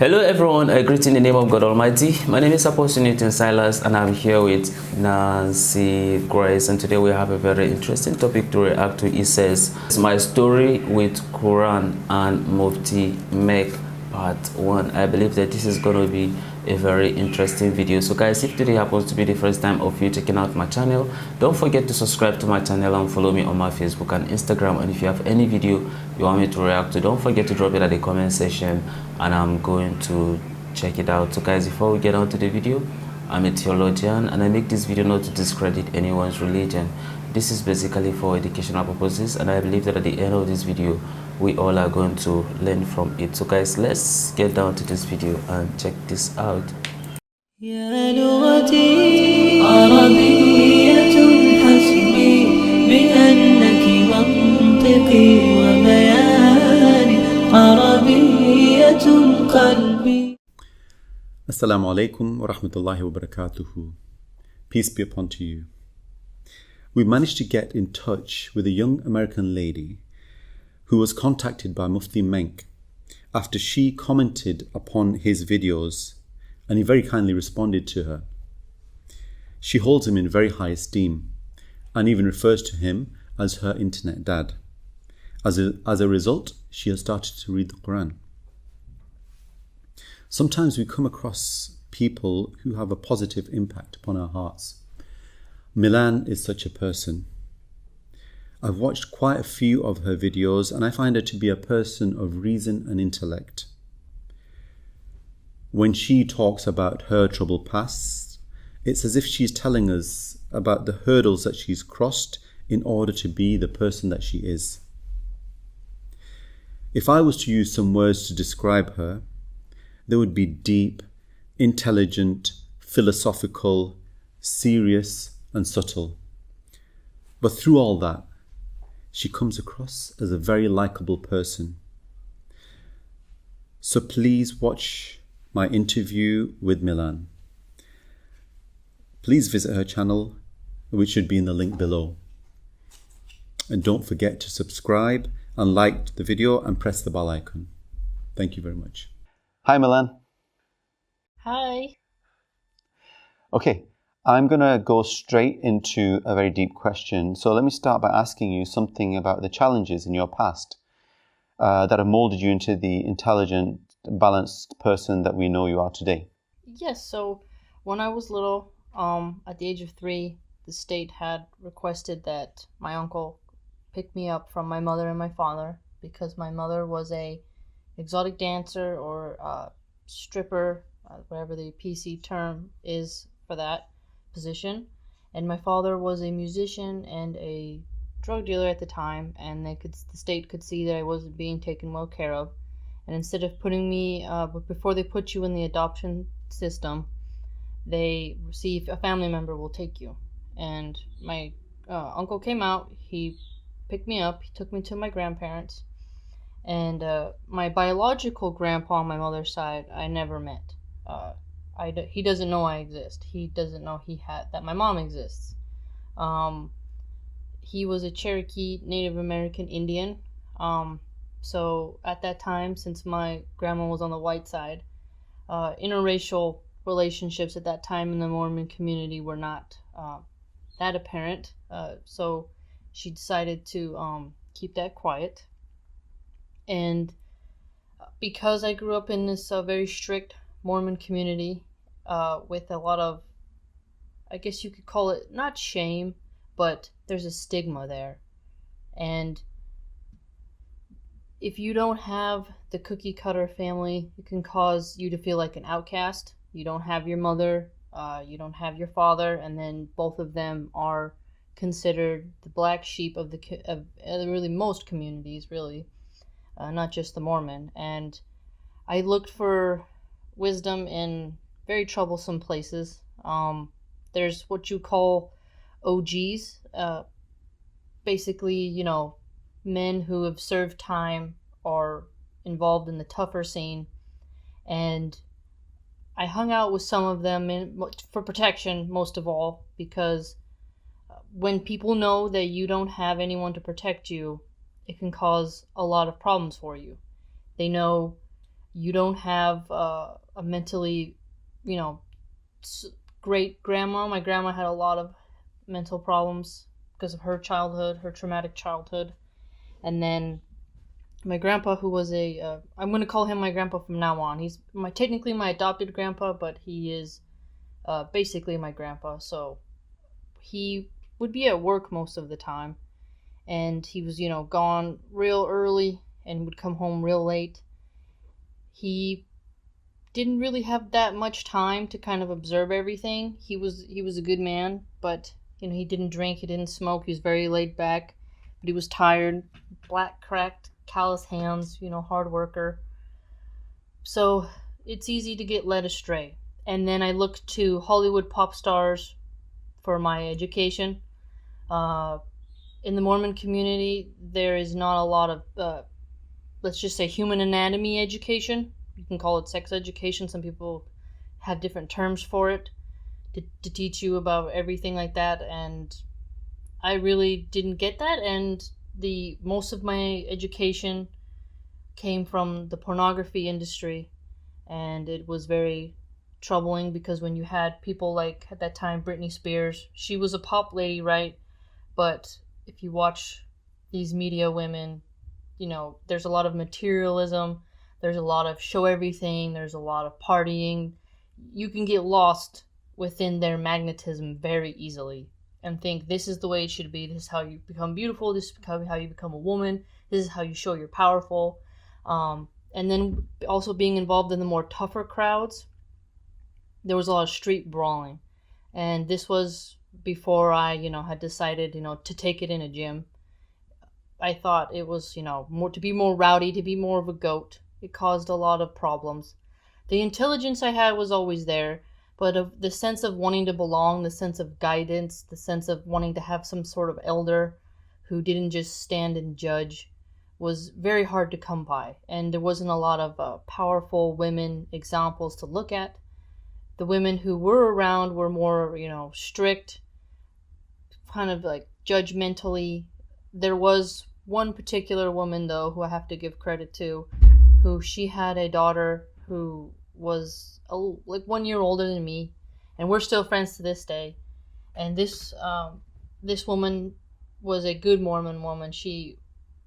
Hello everyone, I greet in the name of God Almighty. My name is Apostle Newton Silas and I'm here with Nancy Grace, and today we have a very interesting topic to react to. It says, it's my story with Quran and Mufti Menk part 1. I believe that this is going to be a very interesting video. So guys, if today happens to be the first time of you checking out my channel, don't forget to subscribe to my channel and follow me on my Facebook and Instagram. And if you have any video you want me to react to, don't forget to drop it at the comment section and I'm going to check it out. So guys, before we get on to the video, I'm a theologian and I make this video not to discredit anyone's religion. This is basically for educational purposes, and I believe that at the end of this video we all are going to learn from it. So guys, let's get down to this video and check this out. يا لغتي عربية حسبي بأنك منطقي وبياني عربية قلبي. Assalamu alaikum wa rahmatullahi wa barakatuhu. Peace be upon to you. We managed to get in touch with a young American lady who was contacted by Mufti Menk after she commented upon his videos, and he very kindly responded to her. She holds him in very high esteem and even refers to him as her internet dad. As a result, she has started to read the Quran. Sometimes we come across people who have a positive impact upon our hearts. Milan is such a person. I've watched quite a few of her videos and I find her to be a person of reason and intellect. When she talks about her troubled past, it's as if she's telling us about the hurdles that she's crossed in order to be the person that she is. If I was to use some words to describe her, they would be deep, intelligent, philosophical, serious, and subtle. But through all that, she comes across as a very likable person. So please watch my interview with Milan. Please visit her channel, which should be in the link below. And don't forget to subscribe and like the video and press the bell icon. Thank you very much. Hi Milan. Hi. Okay, I'm going to go straight into a very deep question. So let me start by asking you something about the challenges in your past that have molded you into the intelligent, balanced person that we know you are today. Yes, so when I was little, at the age of 3, the state had requested that my uncle pick me up from my mother and my father because my mother was a exotic dancer or stripper, whatever the PC term is for that position, and my father was a musician and a drug dealer at the time, and the state could see that I wasn't being taken well care of, and instead of putting me but before they put you in the adoption system, they see if a family member will take you. And my uncle came out, he picked me up, he took me to my grandparents, and my biological grandpa on my mother's side I never met. He doesn't know I exist. He doesn't know that my mom exists. He was a Cherokee Native American Indian. So at that time, since my grandma was on the white side, interracial relationships at that time in the Mormon community were not that apparent. So she decided to keep that quiet. And because I grew up in this very strict Mormon community, with a lot of, I guess you could call it not shame, but there's a stigma there. And if you don't have the cookie cutter family, it can cause you to feel like an outcast. You don't have your mother, you don't have your father, and then both of them are considered the black sheep of really most communities, really, not just the Mormon. And I looked for wisdom in very troublesome places. There's what you call OGs, basically, men who have served time or involved in the tougher scene, and I hung out with some of them for protection, most of all, because when people know that you don't have anyone to protect you, it can cause a lot of problems for you. They know You don't have a mentally, you know, great grandma. My grandma had a lot of mental problems because of her childhood, her traumatic childhood. And then my grandpa, who was I'm going to call him my grandpa from now on. He's technically my adopted grandpa, but he is basically my grandpa. So he would be at work most of the time, and he was, gone real early and would come home real late. He didn't really have that much time to kind of observe everything. He was a good man, but he didn't drink, he didn't smoke, he was very laid back, but he was tired, black cracked, callous hands, hard worker. So it's easy to get led astray. And then I looked to Hollywood pop stars for my education. In the Mormon community, there is not a lot of, let's just say, human anatomy education. You can call it sex education. Some people have different terms for it to teach you about everything like that. And I really didn't get that. And most of my education came from the pornography industry. And it was very troubling because when you had people like, at that time, Britney Spears, she was a pop lady, right? But if you watch these media women, there's a lot of materialism, there's a lot of show everything, there's a lot of partying. You can get lost within their magnetism very easily and think this is the way it should be, this is how you become beautiful, this is how you become a woman, this is how you show you're powerful. And then also being involved in the more tougher crowds, there was a lot of street brawling. And this was before I, had decided, to take it in a gym. I thought it was, more to be more rowdy, to be more of a goat. It caused a lot of problems. The intelligence I had was always there, but the sense of wanting to belong, the sense of guidance, the sense of wanting to have some sort of elder who didn't just stand and judge was very hard to come by. And there wasn't a lot of powerful women examples to look at. The women who were around were more, strict, kind of like judgmentally. There was one particular woman, though, who I have to give credit to, who she had a daughter who was like 1 year older than me, and we're still friends to this day. And this woman was a good Mormon woman. She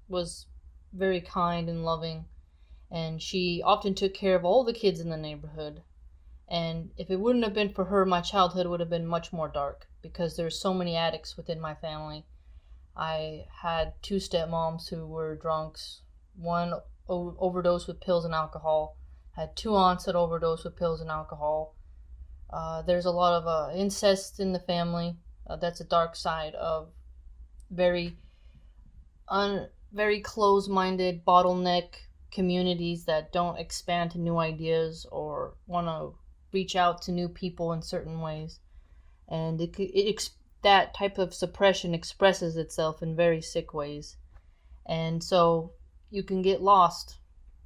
was very kind and loving, and she often took care of all the kids in the neighborhood. And if it wouldn't have been for her, my childhood would have been much more dark because there's so many addicts within my family. I had 2 stepmoms who were drunks. One overdosed with pills and alcohol. I had 2 aunts that overdosed with pills and alcohol. There's a lot of incest in the family. That's a dark side of very close-minded bottleneck communities that don't expand to new ideas or want to reach out to new people in certain ways. And that type of suppression expresses itself in very sick ways. And so you can get lost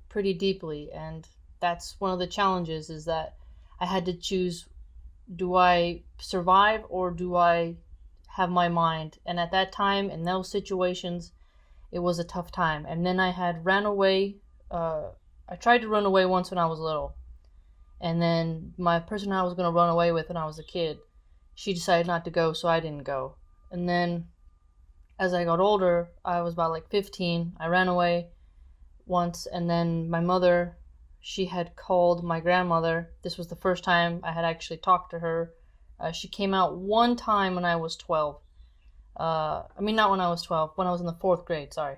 pretty deeply. And that's one of the challenges, is that I had to choose, do I survive or do I have my mind? And at that time, in those situations, it was a tough time. And then I had ran away. I tried to run away once when I was little. And then my person I was going to run away with when I was a kid, she decided not to go, so I didn't go. And then as I got older, I was about like 15, I ran away once, and then my mother, she had called my grandmother. This was the first time I had actually talked to her. She came out one time when I was 12. Not when I was 12, when I was in the 4th grade, sorry.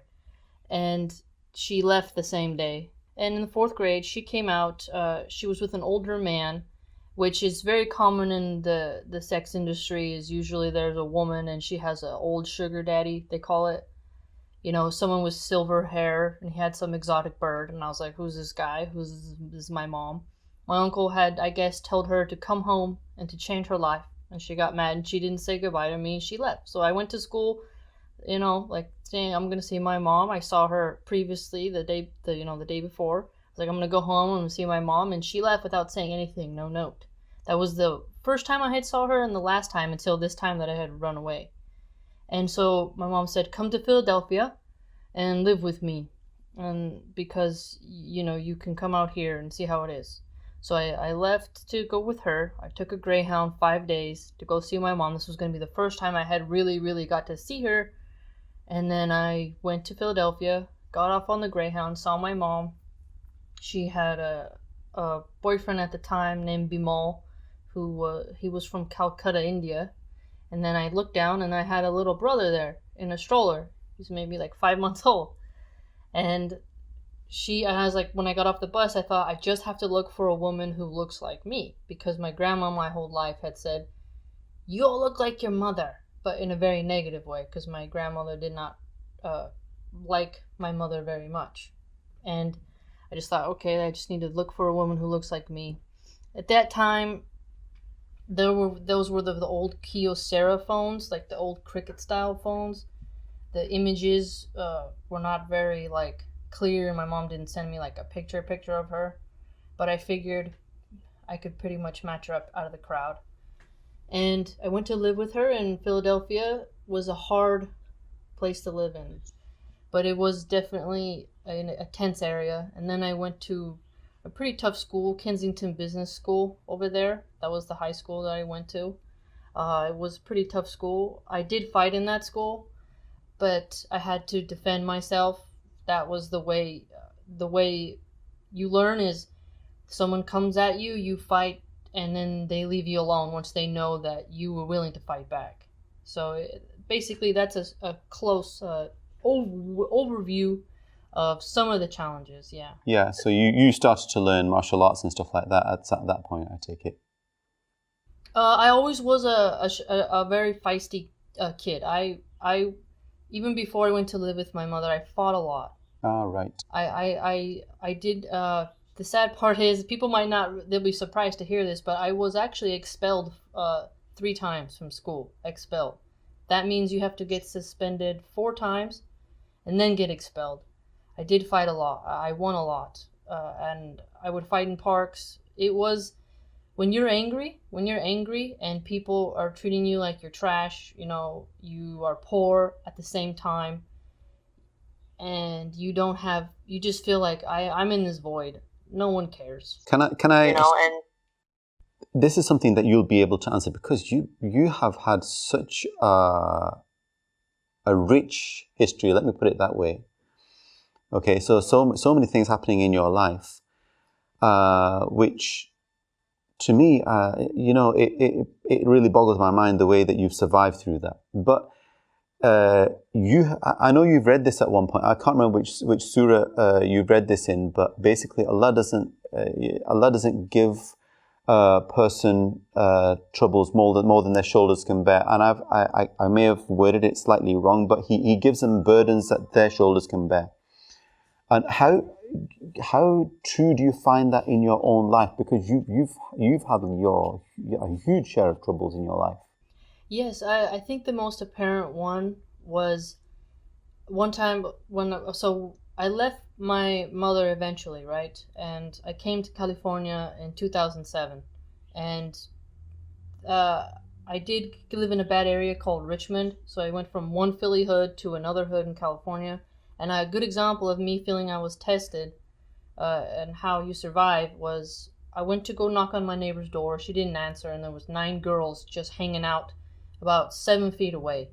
And she left the same day. And in the 4th grade, she came out, she was with an older man, which is very common in the sex industry. Is usually there's a woman and she has an old sugar daddy, they call it. Someone with silver hair, and he had some exotic bird. And I was like, who's this guy? This is my mom. My uncle had, I guess, told her to come home and to change her life. And she got mad and she didn't say goodbye to me. She left. So I went to school, like saying I'm gonna see my mom. I saw her previously the day before. I was like, I'm gonna go home, I'm gonna see my mom, and she left without saying anything, no note. That was the first time I had saw her and the last time until this time that I had run away. And so my mom said, come to Philadelphia and live with me. and because you can come out here and see how it is. So I left to go with her. I took a Greyhound 5 days to go see my mom. This was going to be the first time I had really got to see her. And then I went to Philadelphia, got off on the Greyhound, saw my mom. She had a boyfriend at the time named Bimal, he was from Calcutta, India. And then I looked down and I had a little brother there in a stroller. He's maybe like 5 months old. And I was like, when I got off the bus, I thought I just have to look for a woman who looks like me, because my grandma my whole life had said, you all look like your mother, but in a very negative way, because my grandmother did not like my mother very much. And I just thought, okay, I just need to look for a woman who looks like me. At that time, those were the old Kyocera phones, like the old cricket style phones. The images were not very like clear. My mom didn't send me like a picture of her, but I figured I could pretty much match her up out of the crowd. And I went to live with her, and Philadelphia was a hard place to live in, but it was definitely a tense area. And then I went to a pretty tough school, Kensington Business School over there. That was the high school that I went to. It was a pretty tough school. I did fight in that school, but I had to defend myself. That was the way you learn is someone comes at you, you fight, and then they leave you alone once they know that you were willing to fight back. So basically that's a close overview of some of the challenges, yeah. Yeah, so you started to learn martial arts and stuff like that at that point, I take it. I always was a very feisty kid. I even before I went to live with my mother, I fought a lot. Ah, right. I did. The sad part is they'll be surprised to hear this, but I was actually expelled 3 times from school. Expelled. That means you have to get suspended 4 times and then get expelled. I did fight a lot. I won a lot, and I would fight in parks. It was when you're angry and people are treating you like you're trash. You are poor at the same time, and you just feel like I'm in this void. No one cares. Can I? This is something that you'll be able to answer, because you have had such a rich history. Let me put it that way. Okay, so many things happening in your life, which to me, it really boggles my mind the way that you've survived through that. But I know you've read this at one point. I can't remember which surah you've read this in, but basically Allah doesn't give a person troubles more than their shoulders can bear. And I may have worded it slightly wrong, but he gives them burdens that their shoulders can bear. And how true do you find that in your own life? Because you've had a huge share of troubles in your life. Yes, I think the most apparent one was one time so I left my mother eventually, right? And I came to California in 2007, and I did live in a bad area called Richmond. So I went from one Philly hood to another hood in California. And a good example of me feeling I was tested and how you survive was I went to go knock on my neighbor's door. She didn't answer, and there was 9 girls just hanging out about 7 feet away.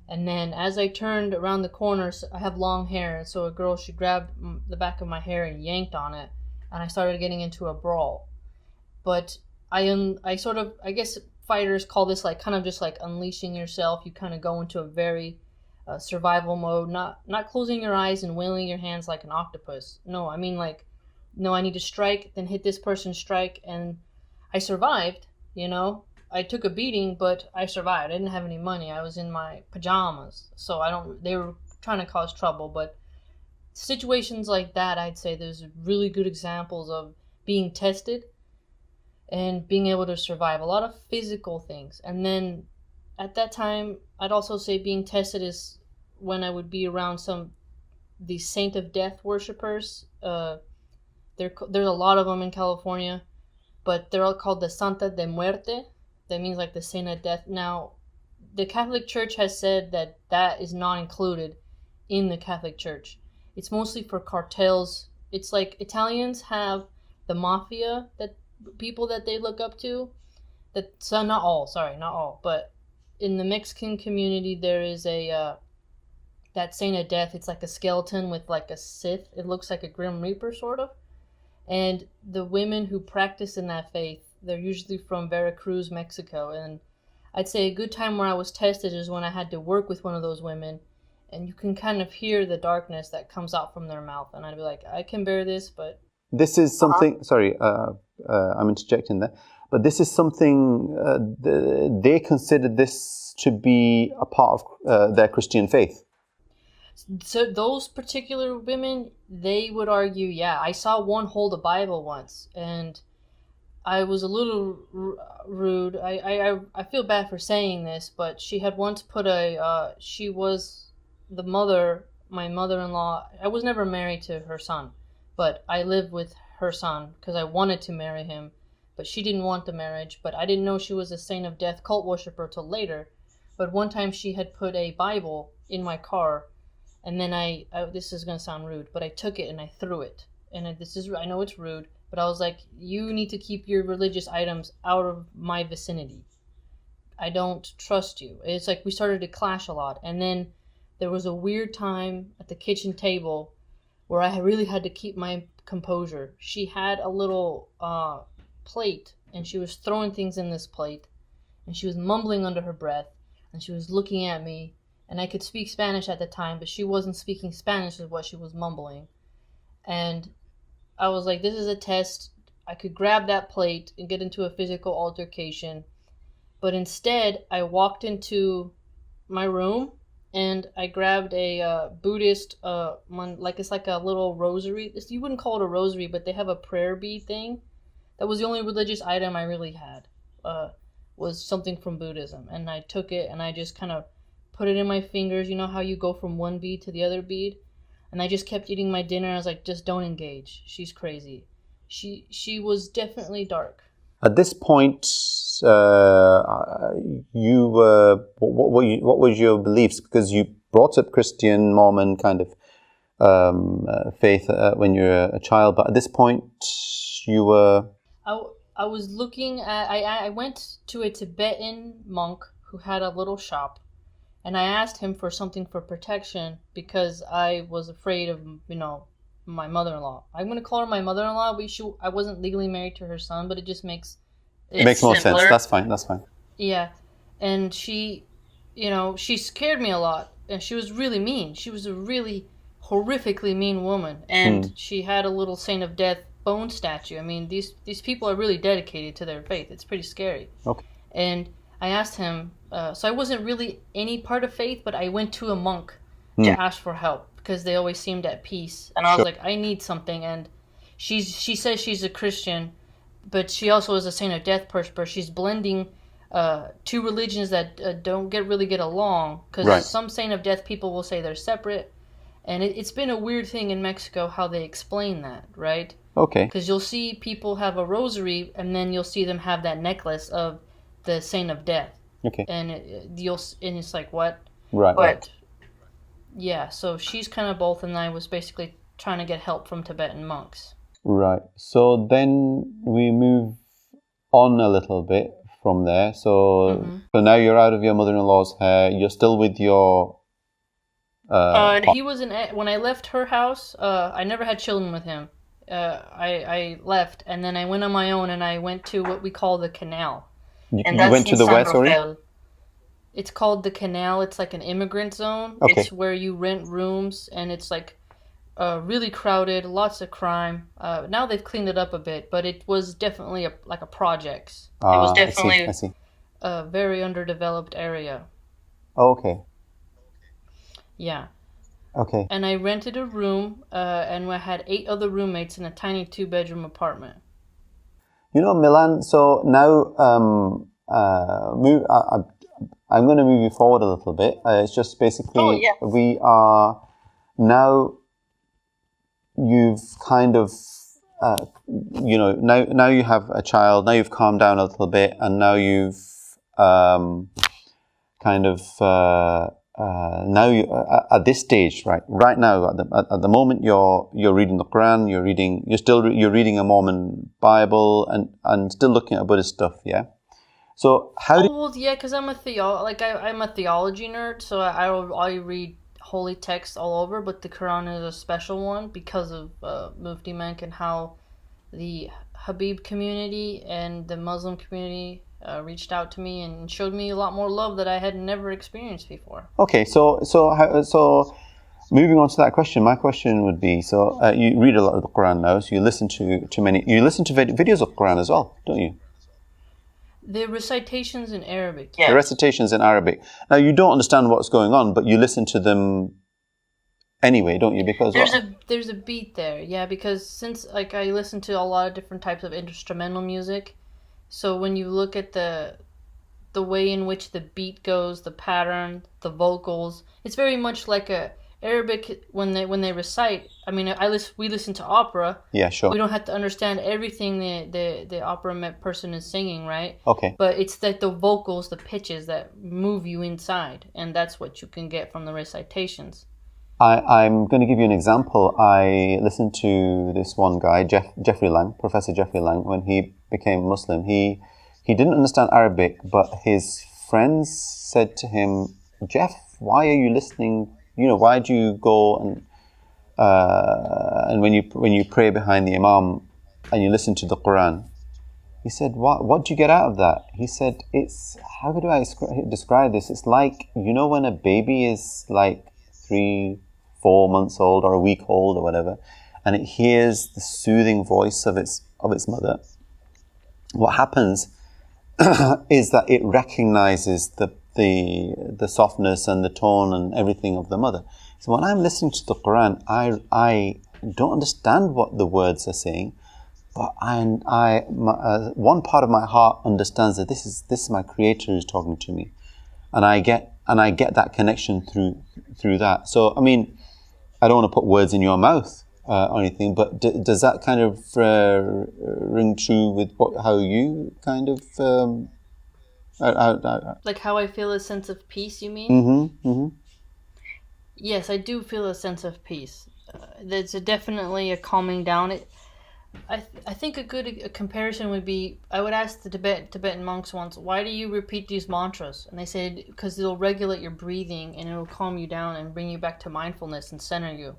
And then as I turned around the corner, I have long hair, so a girl, she grabbed the back of my hair and yanked on it, and I started getting into a brawl. But I guess fighters call this like kind of just like unleashing yourself. You kind of go into a very survival mode, not closing your eyes and wailing your hands like an octopus. No, I mean like, no, I need to strike, then hit this person, strike, and I survived, I took a beating, but I survived. I didn't have any money. I was in my pajamas, so they were trying to cause trouble, but situations like that, I'd say there's really good examples of being tested and being able to survive a lot of physical things. And then at that time, I'd also say being tested is when I would be around the Saint of Death worshippers. There's a lot of them in California, but they're all called the Santa de Muerte. That means like the Saint of Death. Now, the Catholic Church has said that is not included in the Catholic Church. it's mostly for cartels. It's like Italians have the mafia, that people that they look up to. So not all, but in the Mexican community there is a that saint of death. It's like a skeleton with like a Sith. It looks like a Grim Reaper sort of. And the women who practice in that faith, they're usually from Veracruz, Mexico. And I'd say a good time where I was tested is when I had to work with one of those women, and you can kind of hear the darkness that comes out from their mouth. And I'd be like, I can bear this, but... This is something, sorry, I'm interjecting there, but this is something, they consider this to be a part of their Christian faith. So those particular women, they would argue, yeah, I saw one hold a Bible once, and I was a little rude. I feel bad for saying this, but she had once put she was the mother, my mother-in-law. I was never married to her son, but I lived with her son because I wanted to marry him, but she didn't want the marriage. But I didn't know she was a saint of death cult worshiper till later. But one time she had put a Bible in my car, and then I this is going to sound rude, but I took it and I threw it. And I know it's rude, but I was like, you need to keep your religious items out of my vicinity. I don't trust you. It's like we started to clash a lot. And then there was a weird time at the kitchen table where I really had to keep my composure. She had a little plate, and she was throwing things in this plate, and she was mumbling under her breath, and she was looking at me, and I could speak Spanish at the time, but she wasn't speaking Spanish with what she was mumbling. And I was like, this is a test. I could grab that plate and get into a physical altercation. But instead, I walked into my room and I grabbed a Buddhist, it's like a little rosary. You wouldn't call it a rosary, but they have a prayer bead thing. That was the only religious item I really had, was something from Buddhism. And I took it and I just kind of put it in my fingers. You know how you go from one bead to the other bead? And I just kept eating my dinner. I was like, just don't engage. She's crazy. She was definitely dark. At this point, you were what was your beliefs? Because you brought up Christian, Mormon kind of faith when you were a child, but at this point, you were. I was looking at. I went to a Tibetan monk who had a little shop, and I asked him for something for protection because I was afraid of my mother-in-law. I'm going to call her my mother-in-law. I wasn't legally married to her son, but it just makes it makes more sense. That's fine. Yeah. And she scared me a lot, and she was really mean. She was a really horrifically mean woman, and she had a little saint of death bone statue. I mean, these people are really dedicated to their faith. It's pretty scary. Okay. And I asked him, so I wasn't really any part of faith, but I went to a monk to ask for help because they always seemed at peace. And I was like, I need something. And she says she's a Christian, but she also is a saint of death worshiper. She's blending two religions that don't really get along, because some saint of death people will say they're separate. And it's been a weird thing in Mexico how they explain that, right? Okay. Because you'll see people have a rosary, and then you'll see them have that necklace of the saint of death. Okay. And it's like, what? Right. Yeah, so she's kind of both, and I was basically trying to get help from Tibetan monks. Right. So then we move on a little bit from there. So now you're out of your mother-in-law's hair. You're still with your. He was when I left her house. I never had children with him. I left, and then I went on my own, and I went to what we call the canal. You went to the where, sorry? It's called the canal. It's like an immigrant zone. Okay. It's where you rent rooms, and it's like really crowded, lots of crime. Now they've cleaned it up a bit, but it was definitely like a projects. It was definitely I see. A very underdeveloped area. Oh, okay. Yeah. Okay. And I rented a room, and I had 8 other roommates in a tiny 2-bedroom apartment. Milan, so now I'm going to move you forward a little bit. It's just basically we are now, you've kind of, now you have a child, now you've calmed down a little bit, and now you've kind of now at this stage, right now, at the moment, you're reading the Quran, you're reading a Mormon Bible, and still looking at Buddhist stuff, yeah. So how? Well, yeah, because I'm a I'm a theology nerd, so I read holy texts all over, but the Quran is a special one because of Mufti Menk and how the Habib community and the Muslim community reached out to me and showed me a lot more love that I had never experienced before. Okay, so moving on to that question, my question would be: so you read a lot of the Quran now, so you listen to videos of Quran as well, don't you? The recitations in Arabic. Yeah. The recitations in Arabic. Now you don't understand what's going on, but you listen to them anyway, don't you? Because there's a beat there, yeah. Because since I listen to a lot of different types of instrumental music, so when you look at the way in which the beat goes, the pattern, the vocals, it's very much like a Arabic when they recite. I mean, we listen to opera. Yeah, sure. We don't have to understand everything the opera person is singing, right? Okay. But it's that the vocals, the pitches that move you inside, and that's what you can get from the recitations. I'm going to give you an example. I listened to this one guy, Jeffrey Lang, Professor Jeffrey Lang, when he became Muslim. He didn't understand Arabic, but his friends said to him, "Jeff, why are you listening? Why do you go and when you pray behind the Imam and you listen to the Quran?" He said, "What do you get out of that?" He said, how do I describe this? It's like, when a baby is like 3-4 months old or a week old or whatever, and it hears the soothing voice of its mother. What happens is that it recognizes the softness and the tone and everything of the mother. So when I'm listening to the Quran, I don't understand what the words are saying, but one part of my heart understands that this is my Creator who's talking to me, and I get that connection through that. So I mean, I don't want to put words in your mouth or anything, but does that kind of ring true with how you kind of like how I feel a sense of peace, you mean? Mm-hmm, mm-hmm. Yes, I do feel a sense of peace. There's definitely a calming down. I think a good comparison would be, I would ask the Tibetan monks once, why do you repeat these mantras? And they said, because it'll regulate your breathing and it'll calm you down and bring you back to mindfulness and center you.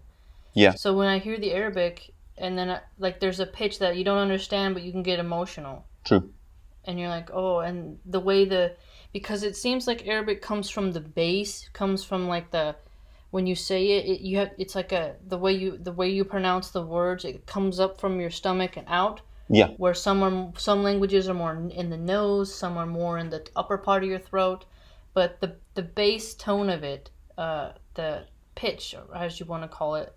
Yeah. So when I hear the Arabic, and then there's a pitch that you don't understand, but you can get emotional. True. And you're like, oh, and the way because it seems like Arabic comes from the base, comes from like when you say it's like the way you pronounce the words, it comes up from your stomach and out. Yeah. Where some languages are more in the nose, some are more in the upper part of your throat, but the base tone of it, the pitch, or as you want to call it,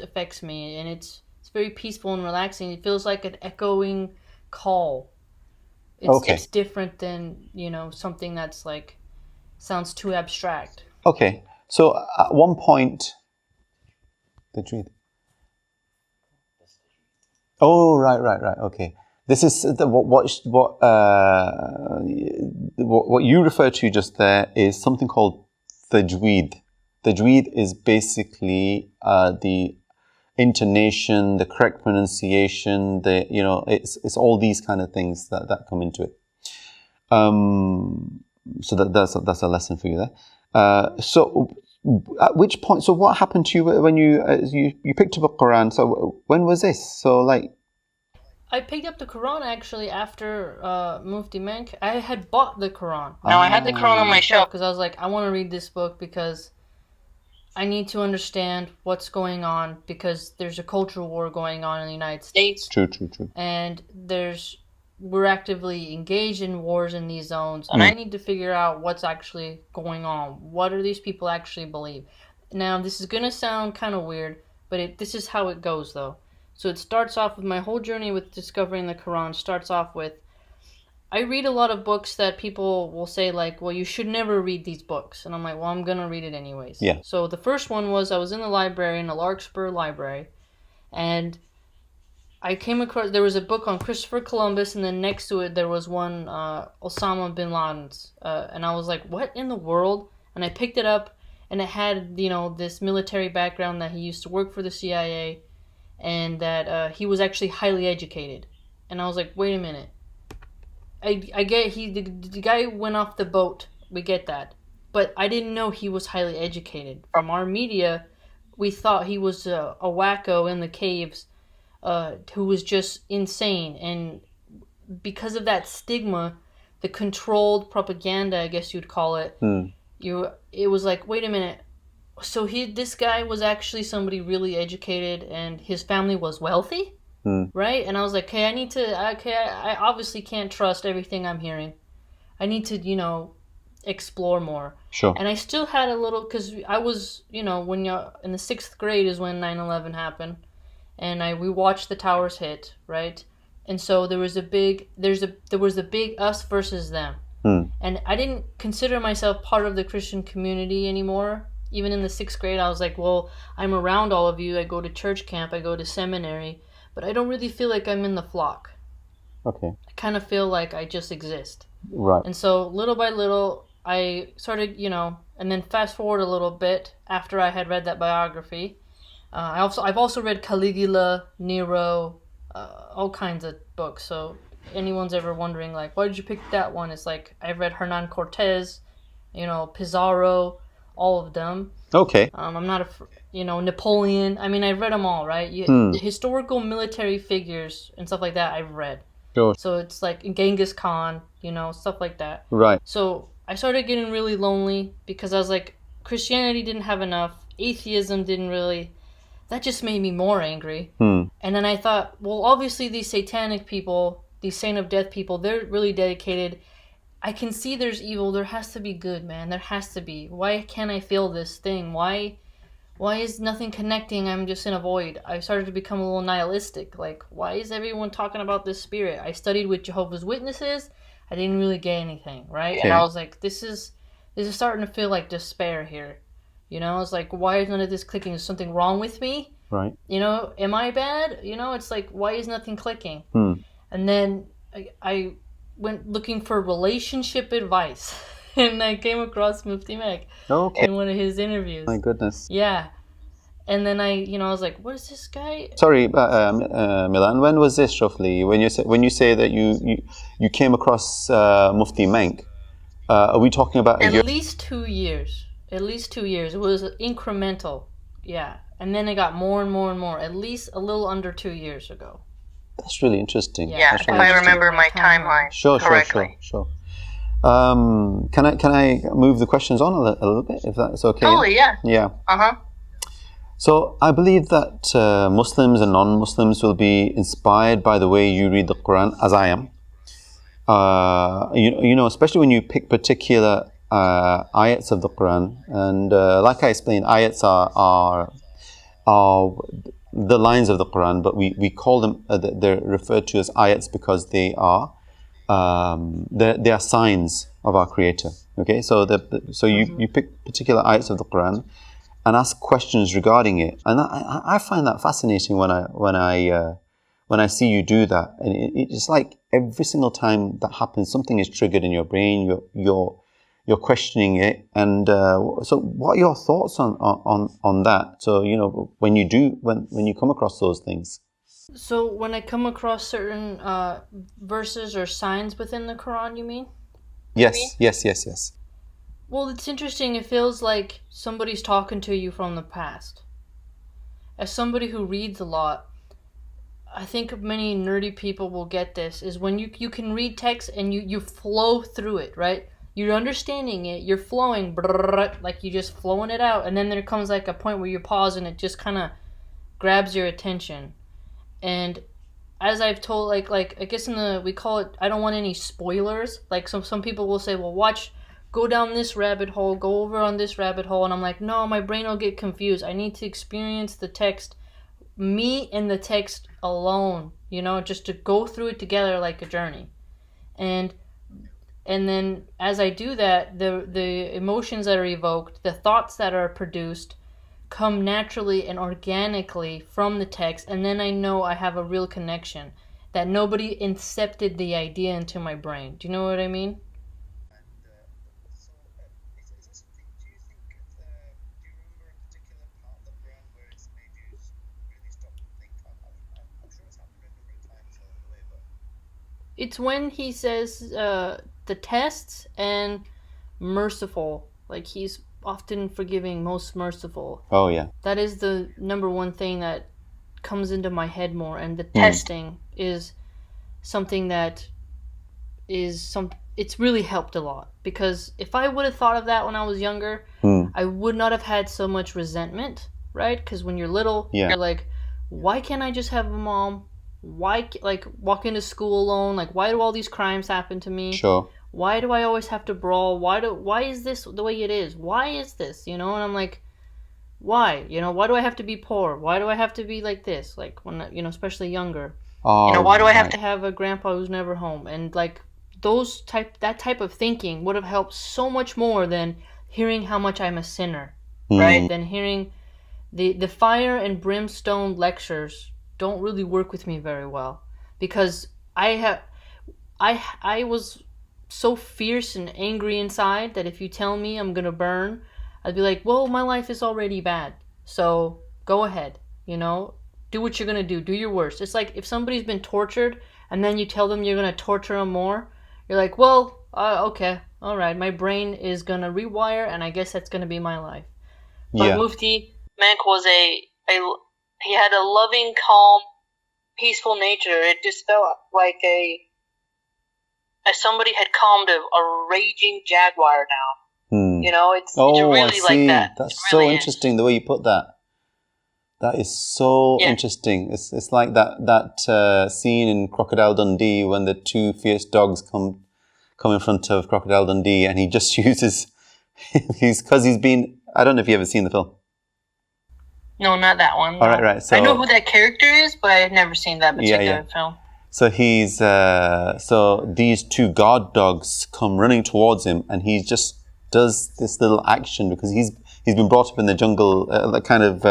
affects me, and it's very peaceful and relaxing. It feels like an echoing call. It's different than something that's like sounds too abstract. Okay. So at one point, the Tajweed. Oh, right. Okay, this is what you referred to just there is something called Tajweed. Tajweed is basically the intonation, the correct pronunciation. It's all these kind of things that come into it. So that's a lesson for you there. So at which point? So what happened to you when you picked up a Quran? So when was this? So I picked up the Quran actually after Mufti Menk. I had bought the Quran. Now I had the Quran on my shelf because I was like, I want to read this book because I need to understand what's going on, because there's a cultural war going on in the United States. True. And we're actively engaged in wars in these zones, and I need to figure out what's actually going on. What do these people actually believe? Now, this is going to sound kind of weird, but this is how it goes, though. So it starts off with my whole journey with discovering the Quran. Starts off with, I read a lot of books that people will say, like, well, you should never read these books. And I'm like, well, I'm going to read it anyways. Yeah. So the first one was, I was in the library, in the Larkspur Library, and I came across, there was a book on Christopher Columbus, and then next to it there was one Osama bin Laden's, and I was like, what in the world? And I picked it up, and it had, you know, this military background that he used to work for the CIA, and that he was actually highly educated. And I was like, wait a minute. I get the guy went off the boat. We get that. But I didn't know he was highly educated. From our media, we thought he was a wacko in the caves who was just insane. And because of that stigma, the controlled propaganda, I guess you'd call it, it was like, wait a minute. So this guy was actually somebody really educated, and his family was wealthy? Right? And I was like, okay, I obviously can't trust everything I'm hearing. I need to, you know, explore more. Sure. And I still had a little, because I was, you know, when you're in the 6th grade is when 9/11 happened, and we watched the towers hit, right? And so there was a big us versus them. And I didn't consider myself part of the Christian community anymore. Even in the 6th grade, I was like, well, I'm around all of you. I go to church camp, I go to seminary, but I don't really feel like I'm in the flock. Okay. I kind of feel like I just exist. Right. And so little by little, I started, you know, and then fast forward a little bit after I had read that biography. I've also read Caligula, Nero, all kinds of books. So anyone's ever wondering, like, why did you pick that one? It's like, I've read Hernan Cortez, you know, Pizarro, all of them. Okay. I'm not you know, Napoleon. I mean, I've read them all, right? The historical military figures and stuff like that, I've read. Sure. So it's like Genghis Khan, you know, stuff like that. Right. So I started getting really lonely because I was like, Christianity didn't have enough. Atheism didn't really. That just made me more angry. And then I thought, well, obviously these satanic people, these saint of death people, they're really dedicated. I can see there's evil. There has to be good, man. There has to be. Why can't I feel this thing? Why is nothing connecting? I'm just in a void. I started to become a little nihilistic. Like, why is everyone talking about this spirit? I studied with Jehovah's Witnesses. I didn't really get anything, right? Okay. And I was like, this is starting to feel like despair here. You know, it's like, why is none of this clicking? Is something wrong with me? Right. You know, am I bad? You know, it's like, why is nothing clicking? And then I went looking for relationship advice. And I came across Mufti Menk in one of his interviews. My goodness. Yeah. And then I was like, what is this guy? Sorry, Milan, when was this roughly? When you say that you came across Mufti Menk, are we talking about At least 2 years. At least 2 years. It was incremental. Yeah. And then it got more and more and more. At least a little under 2 years ago. That's really interesting. Yeah, That's if really I interesting. remember my timeline correctly. Sure. Can I move the questions on a little bit, if that's okay? Totally, yeah. Yeah. So I believe that Muslims and non-Muslims will be inspired by the way you read the Quran, as I am. You know, especially when you pick particular ayats of the Quran, and like I explained, ayats are the lines of the Quran, but we call them they're referred to as ayats because they are signs of our Creator. Okay, so you pick particular ayats of the Quran and ask questions regarding it, and I find that fascinating when I see you do that, and it's like every single time that happens, something is triggered in your brain. You're questioning it, and so what are your thoughts on that? So you know, when you come across those things. So when I come across certain verses or signs within the Quran, you mean? Yes. Well, it's interesting. It feels like somebody's talking to you from the past. As somebody who reads a lot, I think many nerdy people will get this, is when you can read text and you flow through it, right? You're understanding it, you're flowing, like you're just flowing it out, and then there comes like a point where you pause and it just kind of grabs your attention. And as I've told, like I guess we call it, I don't want any spoilers. Like some people will say, well, go down this rabbit hole, go over on this rabbit hole, and I'm like, no, my brain will get confused. I need to experience the text, me and the text alone, you know, just to go through it together like a journey. And then as I do that, the emotions that are evoked, the thoughts that are produced, come naturally and organically from the text, and then I know I have a real connection, that nobody incepted the idea into my brain. Do you know what I mean? it's when he says the tests and merciful. Like, he's often forgiving, most merciful. Oh, yeah. That is the number one thing that comes into my head more. And the testing is something that it's really helped a lot. Because if I would have thought of that when I was younger, I would not have had so much resentment, right? Because when you're little, you're like, why can't I just have a mom? Why, like, walk into school alone? Like, why do all these crimes happen to me? Sure. Why do I always have to brawl? Why is this the way it is? Why is this? You know, and I'm like, why? You know, why do I have to be poor? Why do I have to be like this? Like, when, you know, especially younger. Oh, you know, why do I have to have a grandpa who's never home? And like that type of thinking would have helped so much more than hearing how much I'm a sinner, right? Than hearing the fire and brimstone lectures don't really work with me very well, because I was so fierce and angry inside that if you tell me I'm gonna burn, I'd be like, well, my life is already bad, so go ahead, you know, do what you're gonna do your worst. It's like if somebody's been tortured and then you tell them you're gonna torture them more, you're like, well, okay, all right, my brain is gonna rewire, and I guess that's gonna be my life. But Mufti Menk was he had a loving, calm, peaceful nature. It just felt like as somebody had calmed a raging jaguar down. You know, it's really I see. like that. That's really so interesting the way you put that. That is so interesting. It's like that scene in Crocodile Dundee when the two fierce dogs come in front of Crocodile Dundee, and he just uses because he's been. I don't know if you ever seen the film. No, not that one. No. All right. So I know who that character is, but I've never seen that particular film. So he's so these two guard dogs come running towards him, and he just does this little action because he's been brought up in the jungle, kind of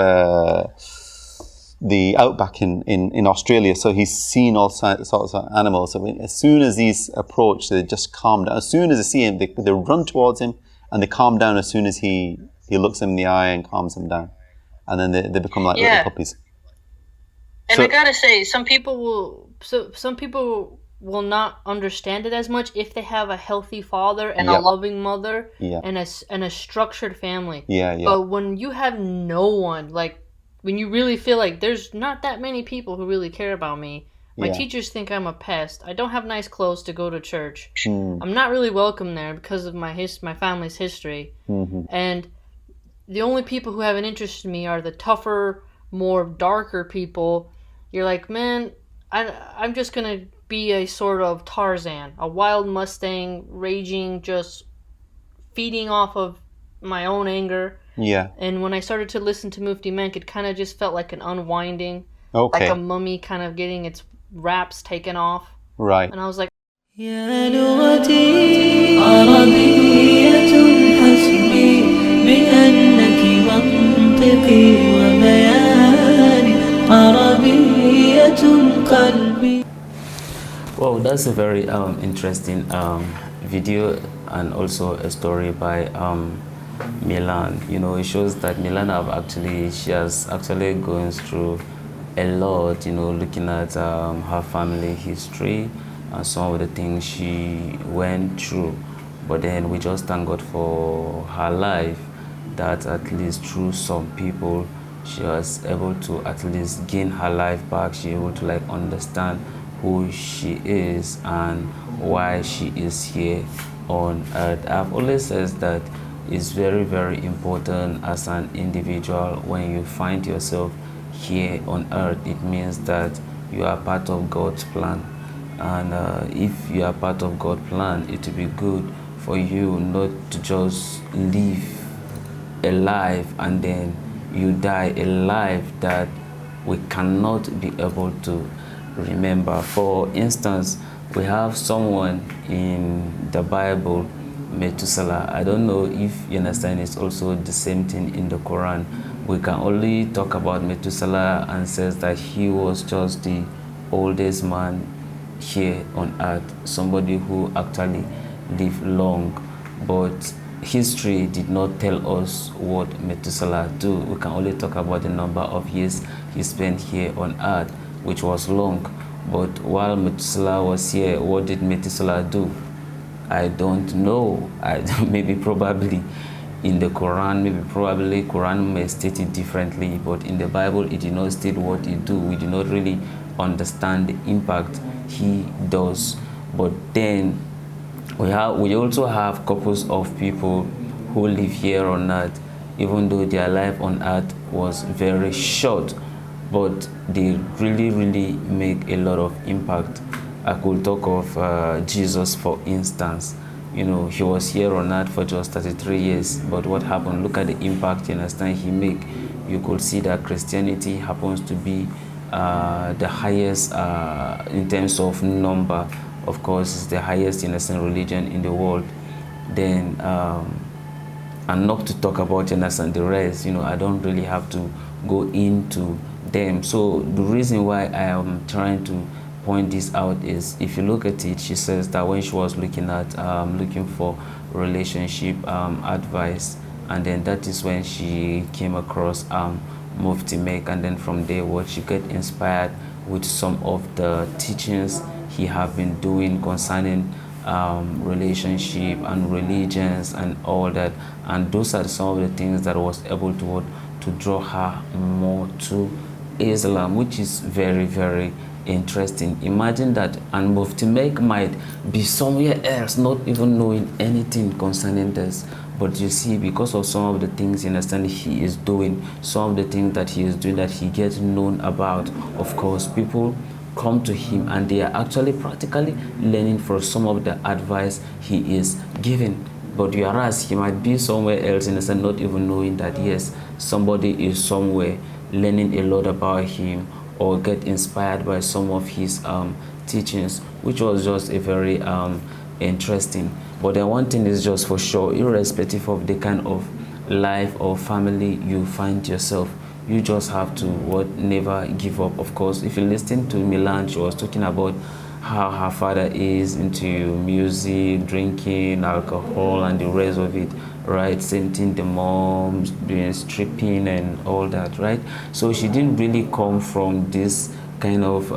the outback in Australia. So he's seen all sorts of animals. So as soon as these approach, they just calm down. As soon as they see him, they run towards him, and they calm down as soon as he looks them in the eye and calms them down. And then they become like little puppies. And I gotta say, some people will not understand it as much if they have a healthy father and a loving mother and a structured family. But when you have no one, like when you really feel like there's not that many people who really care about me. My teachers think I'm a pest. I don't have nice clothes to go to church. I'm not really welcome there because of my family's history. And the only people who have an interest in me are the tougher, more darker people. You're like, man, I'm just going to be a sort of Tarzan, a wild Mustang, raging, just feeding off of my own anger. And when I started to listen to Mufti Menk, it kind of just felt like an unwinding, like a mummy kind of getting its wraps taken off. Right. And I was like, يا لغتي عربية حسبي بأنك منطقي وبياني عربية قلبي. Well, that's a very interesting video, and also a story by Milan. You know, it shows that Milan she has actually gone through a lot, you know, looking at her family history and some of the things she went through. But then we just thank God for her life, that at least through some people she was able to at least gain her life back. She able to like understand who she is and why she is here on earth. I've always said that it's very, very important as an individual, when you find yourself here on earth, it means that you are part of God's plan. And if you are part of God's plan, it will be good for you not to just live a life and then you die a life that we cannot be able to remember. For instance, we have someone in the Bible, Methuselah. I don't know if you understand, it's also the same thing in the Quran. We can only talk about Methuselah and says that he was just the oldest man here on earth, somebody who actually lived long, but history did not tell us what Methuselah do. We can only talk about the number of years he spent here on earth, which was long. But while Methuselah was here, what did Methuselah do? I don't know. Maybe probably in the Quran, maybe probably Quran may state it differently, but in the Bible it did not state what he do. We do not really understand the impact he does. But then we also have couples of people who live here on earth, even though their life on earth was very short, but they really make a lot of impact. I could talk of Jesus, for instance. You know, he was here on earth for just 33 years, but what happened? Look at the impact, you understand, he make. You could see that Christianity happens to be the highest in terms of number. Of course, it's the highest, in a sense, religion in the world. Then and not to talk about, you understand, the rest. You know, I don't really have to go into them. So the reason why I am trying to point this out is, if you look at it, she says that when she was looking for relationship advice, and then that is when she came across Mufti Menk, and then from there what she got inspired with some of the teachings he have been doing concerning relationship and religions and all that, and those are some of the things that was able to draw her more to Islam, which is very interesting. Imagine that, and Mufti Menk might be somewhere else, not even knowing anything concerning this, but you see, because of some of the things, you understand, he is doing, some of the things that he is doing, that he gets known about, of course people come to him and they are actually practically learning from some of the advice he is giving. But whereas he might be somewhere else, in a sense, not even knowing that yes, somebody is somewhere learning a lot about him, or get inspired by some of his teachings, which was just a very interesting. But then one thing is just for sure, irrespective of the kind of life or family you find yourself, you just have to never give up. Of course, if you listen to Milan, she was talking about how her father is into music, drinking, alcohol, and the rest of it, right? Same thing, the mom doing stripping and all that, right? So she didn't really come from this kind of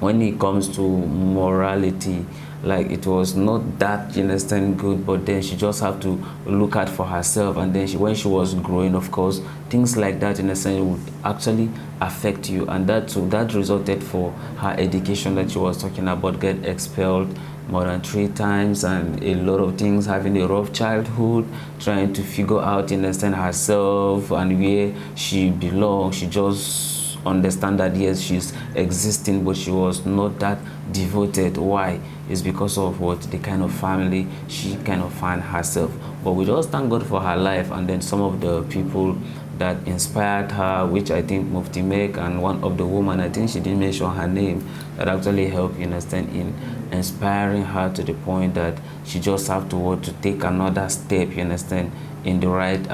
when it comes to morality, like it was not that, you understand, good. But then she just have to look out for herself, and then when she was growing, of course, things like that, in a sense, would actually affect you, and that resulted for her education that she was talking about, get expelled more than 3 times, and a lot of things, having a rough childhood, trying to figure out, understand herself and where she belongs. She just understand that yes, she's existing, but she was not that devoted. Why? It's because of what the kind of family she kind of find herself. But we just thank God for her life, and then some of the people that inspired her, which I think Mufti Menk, and one of the women, I think she didn't mention her name, that actually helped, you understand, in inspiring her to the point that she just have to take another step, you understand, in the right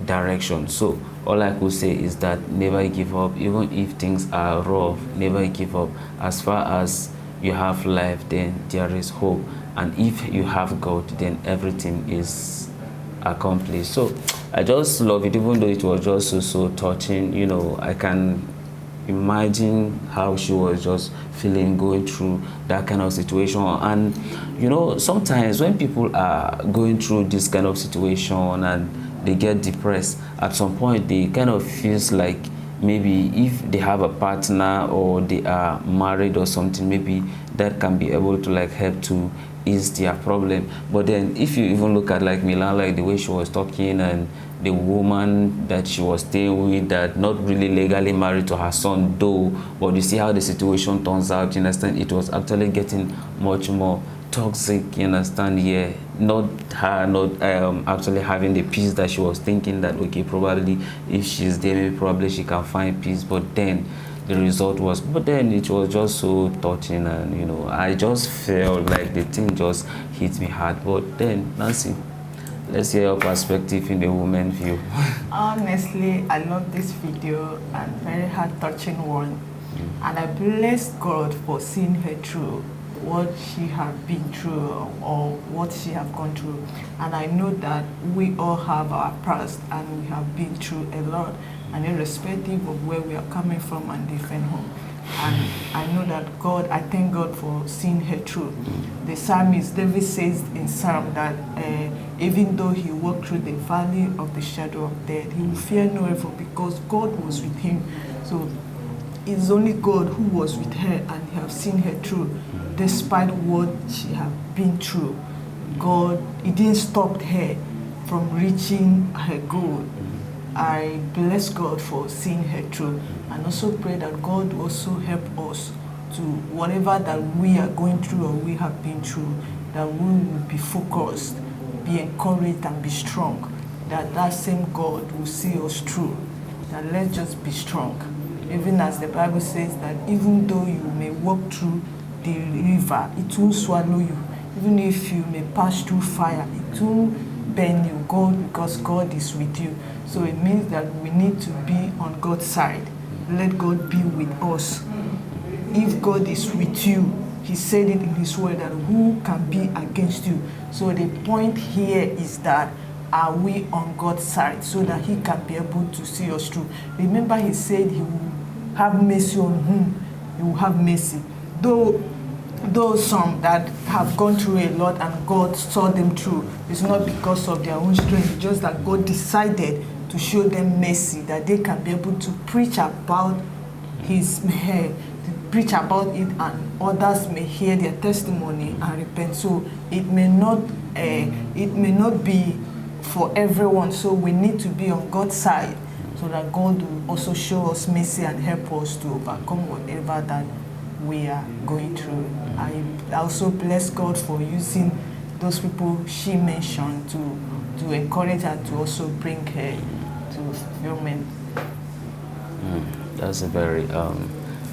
direction. So all I could say is that never give up, even if things are rough. Never give up. As far as you have life, then there is hope, and if you have God, then everything is accomplished. So I just love it, even though it was just so touching. You know, I can imagine how she was just feeling, going through that kind of situation. And you know, sometimes when people are going through this kind of situation and they get depressed, at some point they kind of feels like maybe if they have a partner or they are married or something, maybe that can be able to like help to ease their problem. But then if you even look at like Milan, like the way she was talking, and the woman that she was staying with, that not really legally married to her son though, but you see how the situation turns out, you understand, it was actually getting much more toxic, you understand. Yeah, not her not actually having the peace that she was thinking that okay, probably if she's there, maybe probably she can find peace. But then the result was, but then it was just so touching, and you know, I just felt like the thing just hit me hard. But then Nancy, let's hear your perspective in the woman view. Honestly, I love this video, and very heart-touching one. And I bless God for seeing her through what she has been through, or what she has gone through. And I know that we all have our past, and we have been through a lot, and irrespective of where we are coming from and different home. And I know that I thank God for seeing her through. The psalmist, David says in Psalm that even though he walked through the valley of the shadow of death, he will fear no evil because God was with him. So it's only God who was with her and have seen her through, despite what she have been through. God, it didn't stop her from reaching her goal. I bless God for seeing her through, and also pray that God also help us to whatever that we are going through or we have been through, that we will be focused, be encouraged and be strong, that same God will see us through, that let's just be strong. Even as the Bible says that even though you may walk through the river, it will swallow you. Even if you may pass through fire, it will burn you, because God is with you. So it means that we need to be on God's side. Let God be with us. If God is with you, he said it in his word that who can be against you? So the point here is that are we on God's side so that he can be able to see us through? Remember, he said he will have mercy on whom he will have mercy. Though some that have gone through a lot and God saw them through, it's not because of their own strength, just that God decided to show them mercy, that they can be able to preach about preach about it, and others may hear their testimony and repent. So it may not be for everyone. So we need to be on God's side so that God will also show us mercy and help us to overcome whatever that we are going through. I also bless God for using those people she mentioned to encourage her to also bring her to fulfillment. That's a very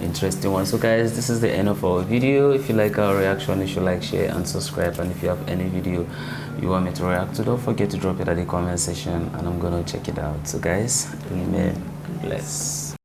interesting one. So guys, this is the end of our video. If you like our reaction, you should like, share and subscribe. And if you have any video you want me to react to, don't forget to drop it at the comment section and I'm gonna check it out. So guys, remain blessed.